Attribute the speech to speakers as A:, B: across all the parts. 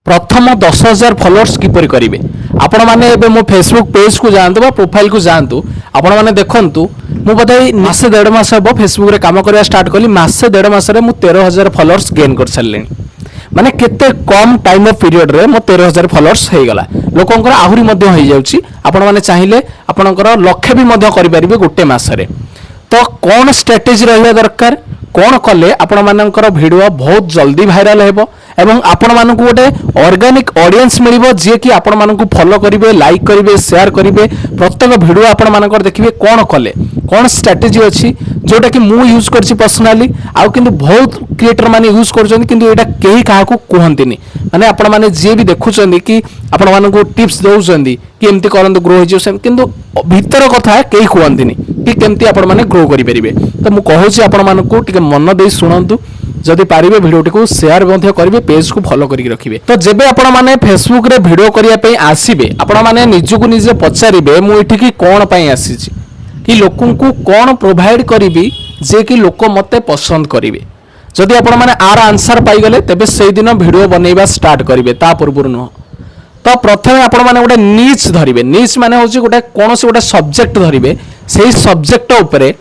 A: प्रथम 10,000 फॉलोअर्स किपर करेंगे आपण मैंने मो फेसबुक पेज को जातु प्रोफाइल को जातु आपण मैंने देखूँ मुझे बोधे मसे 1.5 मास हम फेसबुक काम करवा स्टार्ट कली मसे 1.5 मास 13,000 फॉलोअर्स गेन कर सारे माने केते कम टाइम ऑफ पीरियड रे मो 13,000 फॉलोअर्स हो गला लोकंकर आहुरी मध्य हो जाउची आपण माने चाहिए आपणकर लक्ष्य भी मध्य करि परिबे गोटे मास रे तो कौन स्ट्रेटेजी रहिबा दरकार कौन कले आपण मानकर वीडियो बहुत जल्दी वायरल हेबो एवं आपण मानकु गोटे ऑर्गेनिक ऑडियंस मिलिबो जे कि आपण मानकु फॉलो करिवे लाइक करिवे शेयर करिवे प्रत्येक वीडियो आपण मानकर देखिबे कौन कले कौन स्ट्रेटेजी अछि जोटा कि मु यूज करछि पर्सनली आ किंतु बहुत क्रिएटर माने यूज करछन किंतु एटा केही काहा को कहंतिनी माने आपण माने जे भी देखुछन कि आपण मानकु टिप्स दउछन कि एमती करंतु ग्रो हो जे किंतु भीतर कथा केही कहंतिनी कि केमती आपण माने ग्रो करि परिबे तो मु कहूछि आपण मानकु टिके मन देई सुनंतु जदि पारिबे वीडियोटी को शेयर मध्य करिवे पेज को फॉलो करिक रखिबे तो जेबे आपण माने फेसबुक रे वीडियो करिया पई आसीबे आपण माने निजको निजे पचारिबे मु एठी की कोन पई आसीछि कि लोकन को कोन प्रोवाइड करिबी जे कि लोक मते पसंद करिवे जदि आपण माने आर आंसर पाई गले तबे सेही दिन वीडियो बनेइबा स्टार्ट करिवे ता पूर्व न तो प्रथमे आपण माने गोटे नीच धरिबे नीच माने होछि गोटे कोनोसी गोटे सब्जेक्ट धरिबे सेही सब्जेक्ट ऊपर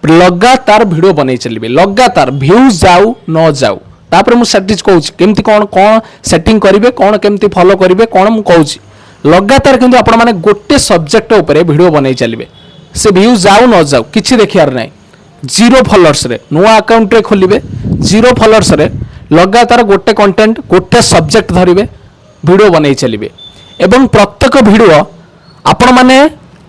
A: लगातार वीडियो बनै चलिबे लगातार व्यूज जाऊ न जाऊ तापर मु सेटिंग कहूछि केमती कोन कोन सेटिंग करिवे कोन केमती फॉलो करिवे कोन मु कहूछि लगातार किंतु आपण माने गोटे सब्जेक्ट ऊपर वीडियो बनै चलिबे से व्यूज जाऊ न जाऊ किछि देखियार नै 0 फॉलोअर्स रे नुआ अकाउंट रे खोलिबे 0 फॉलोअर्स रे लगातार गोटे कंटेंट गोटे सब्जेक्ट धरिबे वीडियो बनै चलिबे एवं प्रत्येक वीडियो आपण माने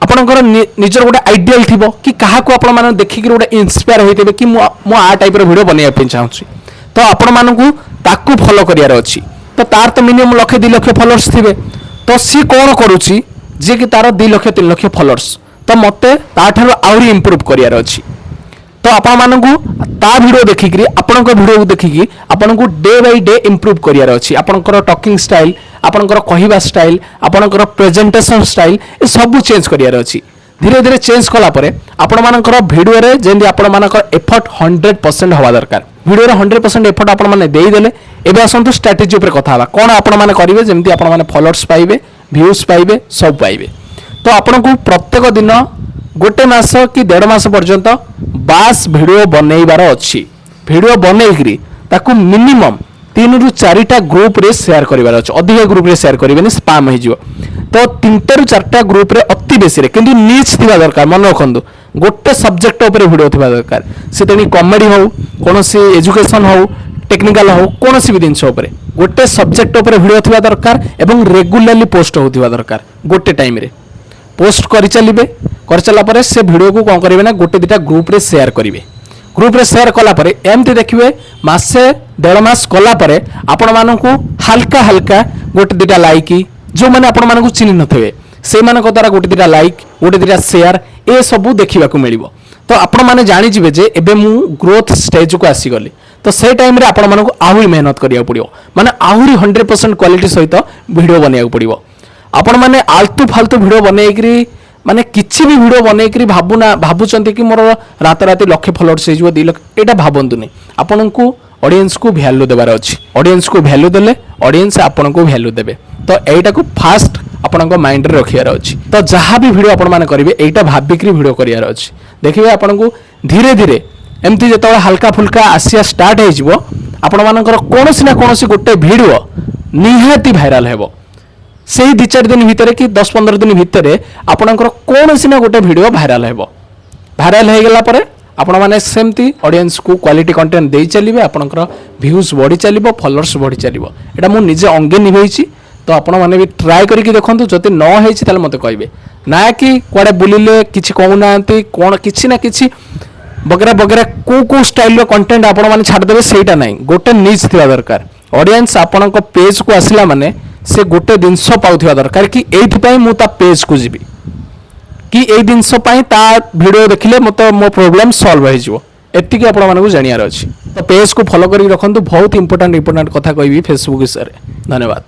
A: आपणकर निजर गोटे आइडियल थिबो कि काहा को आपण माने देखि कि गोटे इंस्पायर होइतेबे कि मो आ टाइप रो वीडियो बनेया पे चाहूछी तो आपण मानकु ताकू फॉलो करियार अछि तो तार तो मिनिमम 1 लाख 2 लाख फॉलोअर्स थिबे तो सी कोन करूची जे कि तार 2 लाख 3 लाख फॉलोअर्स तो मते ता थारो आउरी इंप्रूव करियार अछि तो आपण मानकु ता वीडियो देखि कि आपणकर वीडियो को देखि कि आपणकु डे बाय डे इंप्रूव करियार अछि आपणकर टॉकिंग स्टाइल आपणकर कहिबा स्टाइल आपणकर प्रेजेंटेशन स्टाइल ए सब चेंज करियार अछि धीरे धीरे चेंज कला परे आपण मानकर वीडियो रे जेंदी आपण मानकर एफर्ट 100% होवा दरकार वीडियो रे 100% एफर्ट आपण माने देई देले एबे असंतु स्ट्रेटजी ऊपर कथा हवा कोन आपण माने करिवे जेंदी आपण माने फॉलोअर्स पाइबे व्यूज पाइबे सब पाइबे तो आपनको प्रत्येक दिन गोटे मास कि 1.5 मास पर्यंत 22 वीडियो बनैबार अछि वीडियो बनैकरी ताकू मिनिमम 3 रु 4टा ग्रुप रे शेयर करिवार अछि अधिक ग्रुप रे शेयर करिवेनी स्पैम हो जिवो तो 3 रु 4टा ग्रुप रे अति बेसी रे किंतु नीच थिबा दरकार मन रखंदु गोटे सब्जेक्ट ऊपर वीडियो थिबा दरकार से तनी कॉमेडी हो कोनोसी एजुकेशन हो टेक्निकल हो कोनोसी भी दिनस ऊपर गोटे सब्जेक्ट ऊपर वीडियो थिबा दरकार एवं रेगुलरली पोस्ट होथिबा दरकार गोटे टाइम रे पोस्ट करि चलिबे कर चला परे से वीडियो को कोन करिवे ना गोटे दिटा ग्रुप रे शेयर करिवे ग्रुप रे शेयर कला परे एमती देखिवे मासे 1.5 मास कला परे आपण मानकु हल्का हल्का गोटे दिटा लाइक जो माने आपण मानकु चिन्ह नथवे से मानक द्वारा गोटे दिटा लाइक गोटे दिटा शेयर ए सब देखिबा को मिलिबो तो आपण माने जानि जिवे जे एबे मु ग्रोथ स्टेज को आसी गली तो से टाइम रे आपण मानकु आहुरी मेहनत करिया पड़ियो माने आहुरी 100% क्वालिटी सहित वीडियो बनिया पड़ियो आपण माने आलतू फालतू वीडियो बनेकरी माने किछि भी वीडियो बनेकरी भाबुचंती कि मोर रात रात लाख फॉलोअर्स हे जिवो 2 लाख एटा भाबंतुनी आपनकु ऑडियंस को वैल्यू देबार अछि ऑडियंस को वैल्यू देले ऑडियंस आपनकु वैल्यू देबे तो एटा को फास्ट आपनक माइंड रे रखियार अछि तो जहां भी वीडियो आपण माने करिवे एटा भाबिकरी वीडियो करियार अछि देखिबे आपनकु धीरे धीरे एमती जतोळे हल्का फुल्का आसिया स्टार्ट हे जिवो आपण मानकर कोनोसी ना कोनोसी गोटे वीडियो निहाती वायरल हेबो से 2-4 दिन भितर कि 10-15 दिन भितर आपणकर कौन ना गोटे वीडियो वायरल हेबो वायरल हो गला परे आपण माने सेमती ऑडियंस को क्वालिटी कंटेंट दे चलिबे आपणकर व्यूज बढ़ी चलिबो फॉलोअर्स बढ़ी चलिबो एटा मु निजे अंगे निभेइछि तो आपण माने भी ट्राई करके देखंतु जति न हेछि ताले मते कहबे ना कि कोडे बुलिले किछि कहउनांती कोन किछि ना किछि बगरा बगरा को स्टाइल रो कंटेंट आपण माने छाड़ देबे सेटा नाही गोटे नीच थिबा दरकार ऑडियंस आपणक पेज को आसिला माने से गोटे दिनस पाउथिबा दरकार कि एथि मु ता पेज को जीबी कि ए दिनस ता वीडियो देखिले मतो मो प्रॉब्लम सॉल्व हो जिवो एतिकी आपण मानकु जानियार अछि तो पेज को फॉलो करी रखंतु बहुत इंपोर्टेंट कथा कहबी फेसबुक विषय रे धन्यवाद।